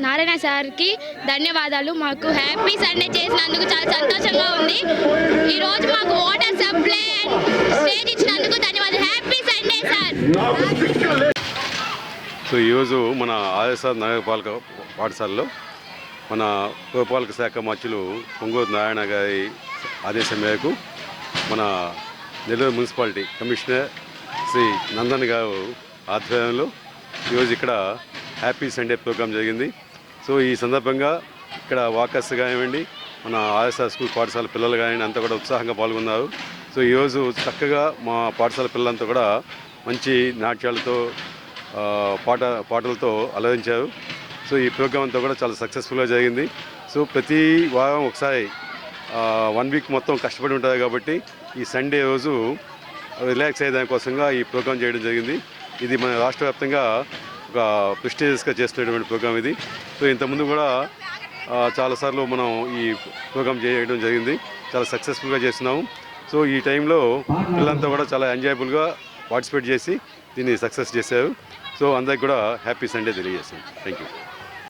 నారాయణ సార్కి ధన్యవాదాలు. మాకు హ్యాపీ సండే చేసినందుకు చాలా సంతోషంగా ఉంది. ఈరోజు మాకు వాటర్ సప్లై స్టేజ్ ఇచ్చినందుకు ధన్యవాదాలు. Happy Sunday sir. సో ఈరోజు మన ఆర్ఎస్ఆర్ నగరపాలక పాఠశాలలో మన పురపాలక శాఖ మంత్రులు పొంగూరు నారాయణ గారి ఆదేశం మేరకు మన నెల్లూరు మున్సిపాలిటీ కమిషనర్ శ్రీ నందన్ గారు ఆధ్వర్యంలో ఈరోజు ఇక్కడ హ్యాపీ సండే ప్రోగ్రాం జరిగింది. సో ఈ సందర్భంగా ఇక్కడ వాకర్స్ కానివ్వండి, మన ఆర్ఎస్ఆర్ స్కూల్ పాఠశాల పిల్లలు కానివ్వండి అంతా కూడా ఉత్సాహంగా పాల్గొన్నారు. సో ఈరోజు చక్కగా మా పాఠశాల పిల్లలంతా కూడా మంచి నాట్యాలతో పాటలతో అలరించారు. సో ఈ ప్రోగ్రాం అంతా కూడా చాలా సక్సెస్ఫుల్గా జరిగింది. సో ప్రతి వారం ఒకసారి 1 వీక్ మొత్తం కష్టపడి ఉంటారు కాబట్టి ఈ సండే రోజు రిలాక్స్ అయ్యే దానికోసంగా ఈ ప్రోగ్రాం చేయడం జరిగింది. ఇది మన రాష్ట్ర వ్యాప్తంగా ఒక ప్రెస్టీజియస్గా చేస్తున్నటువంటి ప్రోగ్రాం ఇది. సో ఇంతకుముందు కూడా చాలాసార్లు మనం ఈ ప్రోగ్రాం చేయడం జరిగింది. చాలా సక్సెస్ఫుల్గా చేస్తున్నాము. సో ఈ టైంలో పిల్లలంతా కూడా చాలా ఎంజాయబుల్గా పార్టిసిపేట్ చేసి దీన్ని సక్సెస్ చేశారు. సో అందరికి కూడా హ్యాపీ సండే తెలియజేస్తాం. Thank you.